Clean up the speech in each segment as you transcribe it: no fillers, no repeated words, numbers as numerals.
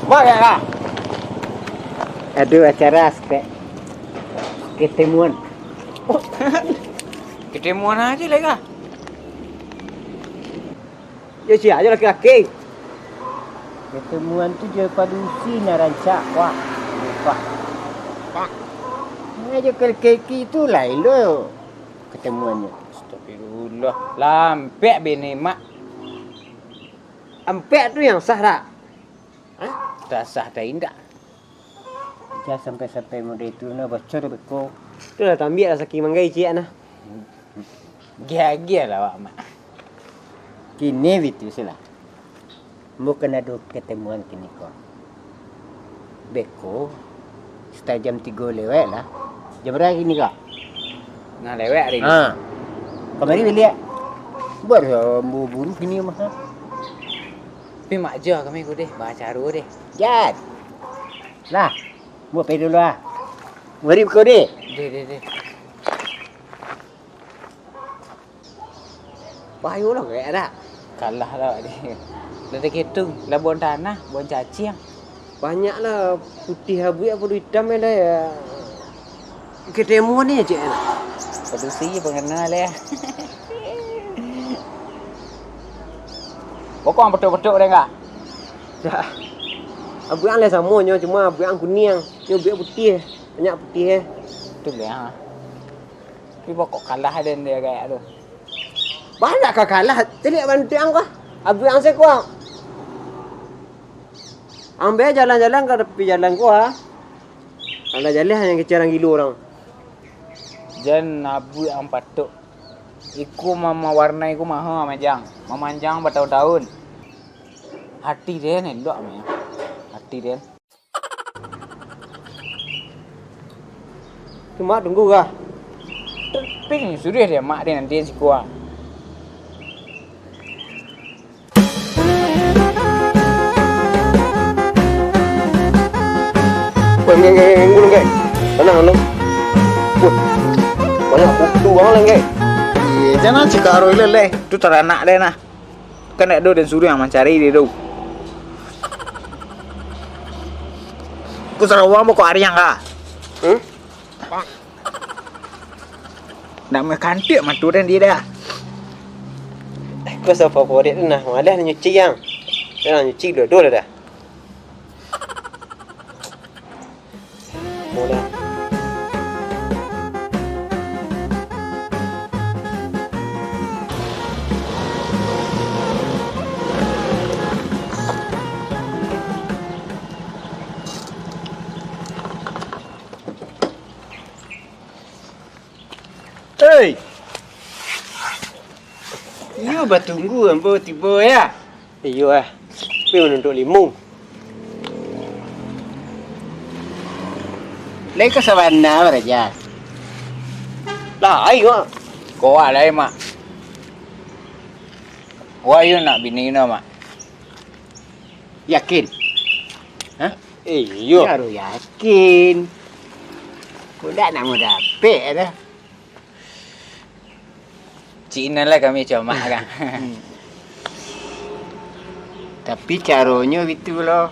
Mana? Ada acara aspek ketemuan. Oh, ketemuan aja lah kah? Ya siapa aja laki-laki. Ketemuan tu je padusi nak rancak. Wah. Ini aja laki-laki tu lain lo ketemuannya. Astagfirullah. Lampek bini mak. Ampek tu yang sah tak? Tak sah tak indah. Jangan sampai-sampai model itu nak bocor beko. Tu dah tambik lah saking manggai cik nah. Gia-gia lah wak mak. Kini itu sila. Mungkin ada ketemuan kini kau. Beko. Setelah jam 3 lewat lah. Jam berapa kini kau? Nah lewat hari ni. Kemari beli. Buat buru kini masa. Tapi mak je kami ku deh. Baca ru deh. Jad. Lah. Buat pergi dulu lah. Mari kau deh. Deh. Bayu lah kayak ada. Kalah lah dia. Dah ketung. Lah bon tanah. Bon cacing. Banyaklah putih abu apa hitam ada ya. Ketemu ni cik. Padusi pengenal ya. Pokok betul-betul dah enggak? Dah. Abu yang lah sama nya cuma abu yang kuning. Ni abu yang putih. Banyak putih Betul ya. Tapi pokok kalah dan dia kayak tu. Banyak kah kalah? Telik bantu yang kah? Abu yang saya kuang. Ambil jalan-jalan ke tepi jalan gua. Kalau jalan hanya kecerang gila orang. Jan abu yang patuk. Iku mama warna iku maha majang. Memanjang bertahun-tahun. Hati dia ni elok mah. Hati dia. Cuma tunggu kah? Tapi sudah dia mak dia nanti si kuah. Ngulung guys. Tenang. Banyak kutu orang lagi. Jangan cikaro ile tu teranak dia nah. Kan ada dan suruh yang mencari dia tu. Ku sarawang kok hari yang kah? Nak mekantik matu dan dia dah. Kau siapa favorit tu nah? Malah nyuci yang. Dia nyuci dua-dua dah. Mula. Hei. You bertunggu ambo tiba ya. Iyo Tapi menunduk limau. Lấy cái savana vào đây ra. Lại quá. Kau ada mak. Wah you nak bini na mak. Yakin? Hah? Iyo. Baru yakin. Udah nak mau dapet dah. Cina lah kami cuma kan. Tapi caranya gitu loh.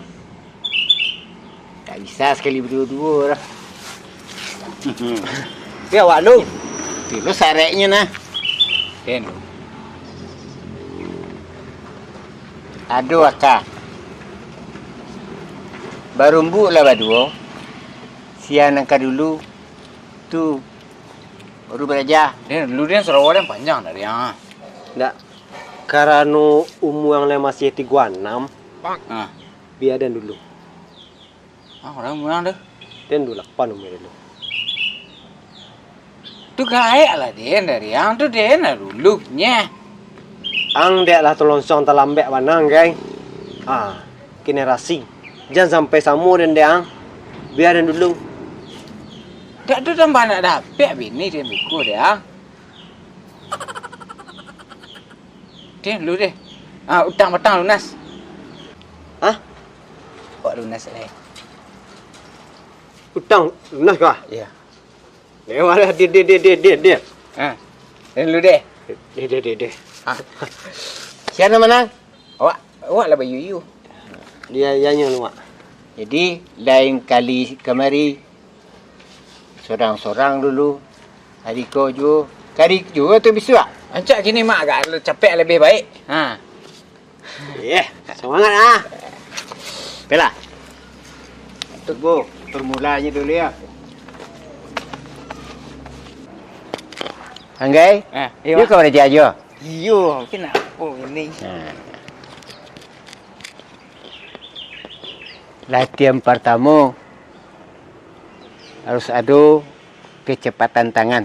Tak bisa sekali berdua-dua lah. Ya awak lu. Lu sareknya nah. Den. Aduh akak. Baru mbuk lah berdua. Sian angkat dulu. Tu. Baru belajar. Den dulu dia Sarawak yang panjang dari yang. Nggak. Karena umur yang masih 36. Biar dan dulu. Orang murang dah. Dan dulu 8 umur dulu. Tu kaya lah den dari yang tu den lah dulunya. Ang dek lah terlongsong terlambek wanang geng. Generasi. Jangan sampai samu dan deang. Biar dan dulu. Tak tu tambah nak dapat bini dia buku dia. Den lu deh. Utang lunas. Hah? Buat lunas leh. Utang lunas kah? Ya. Lewat lah dia. Den lu deh. Dia. Siapa menang? Awak lah bayu. Dia yang lu mak. Jadi lain kali kemari sorang-sorang dulu. Hari kau juga. Kari juga tu besok. Ancak gini mak agak capek lebih baik. Ha. Semangat ah. Bella. Tunggu permulanya dulu ya. Anggai? Iya. You kau ada jajo? Iyo, kenapa ini? Latihan pertama harus ada kecepatan tangan.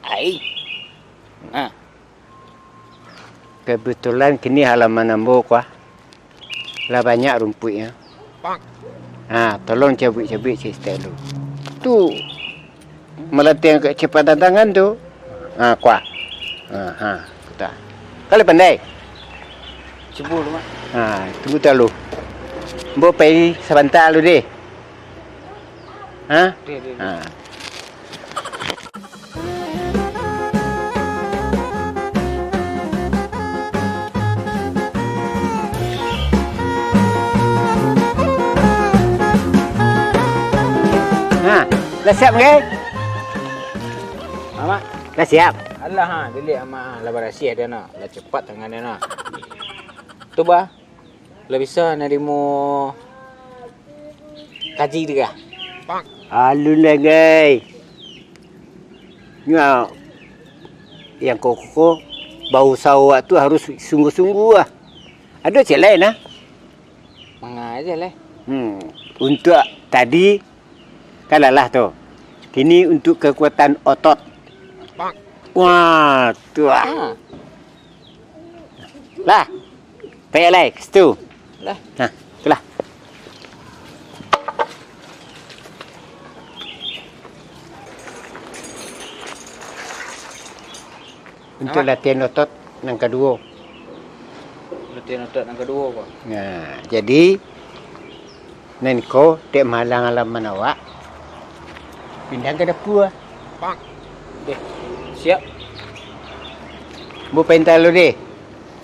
Ai. Ha. Kebetulan kini halaman ambo kuah. Lah banyak rumputnya. Tolong cabut-cabut sistem dulu. Tu melatih kecepatan tangan tu. Kuah. Kita. Kali pandai. Cuba dulu mak. Tunggu dulu. Ambo pergi sebentar dulu deh. Dia. Dah siap ke? Mak. Dah siap. Alah ha, delik ama lah berasi dia nak. Lah cepat tangan dia nak. Tu bah. Lah bisa nerimo kaji dia. Alun lah guys. Yang koko bau sawak tu harus sungguh-sungguh lah. Ada cik lain lah. Manga aja lah. Untuk tadi kalalah tu. Kini untuk kekuatan otot. Wah, tu lah. Lah. Payah lah, ke situ. Lah. Itulah. Untuk latihan otot yang kedua. Latihan otot yang kedua apa? Jadi Nenko dek malang alaman awak pindah ke dapur. Deh. Siap. Bu pental lu deh.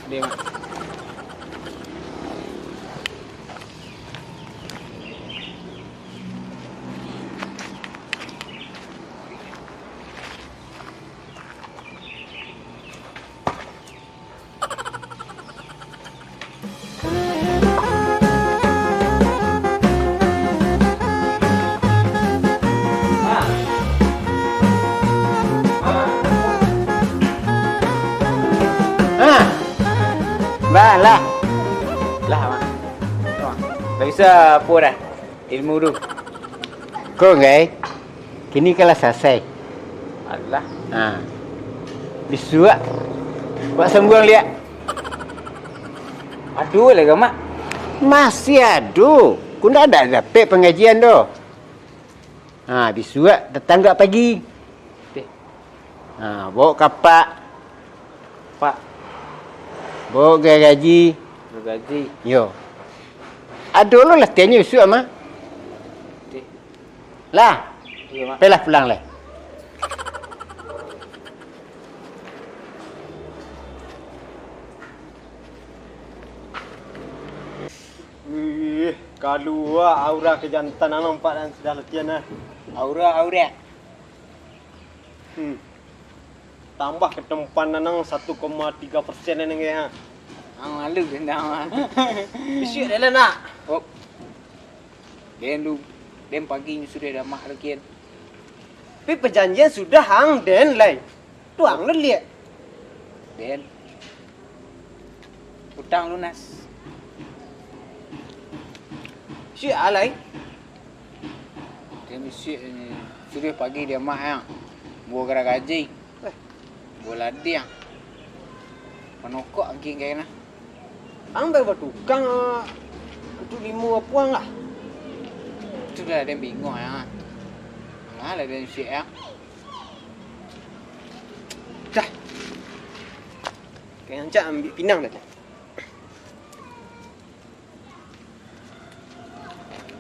Deh mak. Lah. Lah mak. Dah bisa apa dah? Ilmu tu. Kau ngai. Kini kelas selesai. Alah. Bisuak. Buat sembuang lihat. Aduh lah mak. Masih ada. Kau dah ada dapat pengajian tu. Bisuak datang tak pagi. Deh. Bawa kapak. Pak. Bawa gaji. Gaji. Yo. Ada lo latihannya bisuak mah. Deh. Lah. Iya mak. Pelah pulang lah. Kalau aura kejantanan nampak dan sudah latihan lah. Aura. Tambah ketempanan nang 1,3% nang ya. Malu gendang. Bisik dah lah nak. Oh. Den pagi ni sudah dah mak lekian. Tapi perjanjian sudah hang den lai. Tuang lu lihat. Den. Hutang lunas. Bisik alai. Dia mesti ni sudah pagi dia mak yang buat gerak gaji. Bola dia. Penokok lagi kayaknya. Hang dah bertukang untuk 5 puang lah. Itu dah dia bingung ya. Lah dia mesti ya. Dah. Kaya Ancak ambil pinang dah.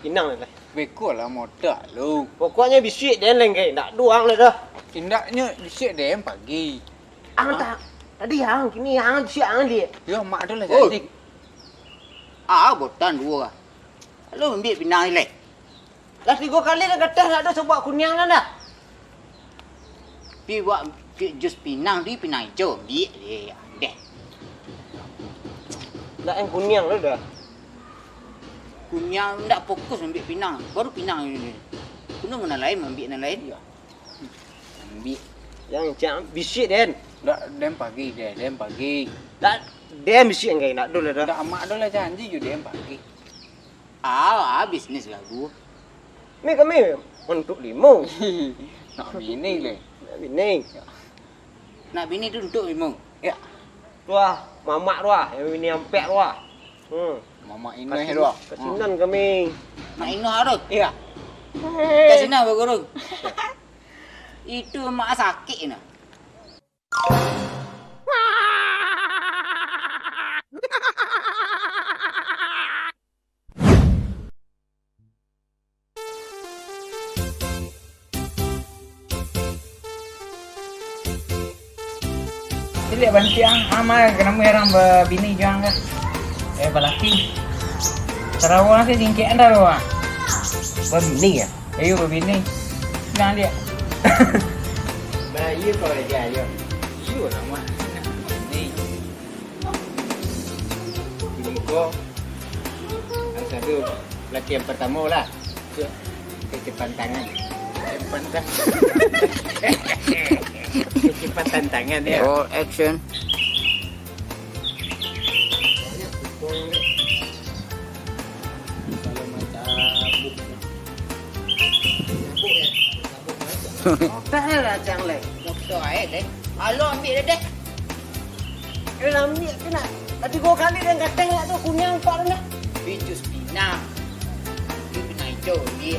Pinang dah. Beko lah motor lu. Pokoknya bisik den lain kaya nak duang lah dah. Tindaknya bisik dia pagi. Hang tak. Tadi hang kini hang bisik hang lihat. Ya mak tu lah Oh. jadi. Botan dua. Lu ambil pinang ni leh. Dah 3 kali dah kata nak ada sebab kunyang lah dah. Pi buat jus pinang di pinang hijau. Ambil dia. Deh. Dah yang kunyang lah dah. Kunyang tak fokus ambil pinang. Baru pinang ni. Kena mana lain ambil yang lain. Ambil. Yang macam bisik Den. Dak dem pagi deh, dem pagi. Dah dia bisik yang nak dulu dah. Dak amak dah lah janji je dem pagi. Bisnes lagu. Mi kami untuk limo. Nak bini le. Bini. Nak bini tu untuk lima. Ya. Wah, mamak wah, yang ini ampek wah. Mama inoh doa. Kasinan kami. Mak inoh harus. Iya. Kasinan bagurung. Itu mak sakit nah. Lihat banti amal kenapa orang berbini juang kan? Balaki. Sarawak nasi singkit anda loh. Berbini ya? Ayo berbini. Jangan dia. Bayi kau dia ayo. Iyo nama. Ini. Ini kau. Yang satu laki yang pertama lah. Kecepatan tangan. Kecepatan tangan ya. All action. Tak lah cang leh. Doktor air deh. Alo ambil deh. Dalam ni kena. Tadi 3 kali dia kata nak tu kunyang pak nak. Bijus pinang. Ini pinang hijau ni.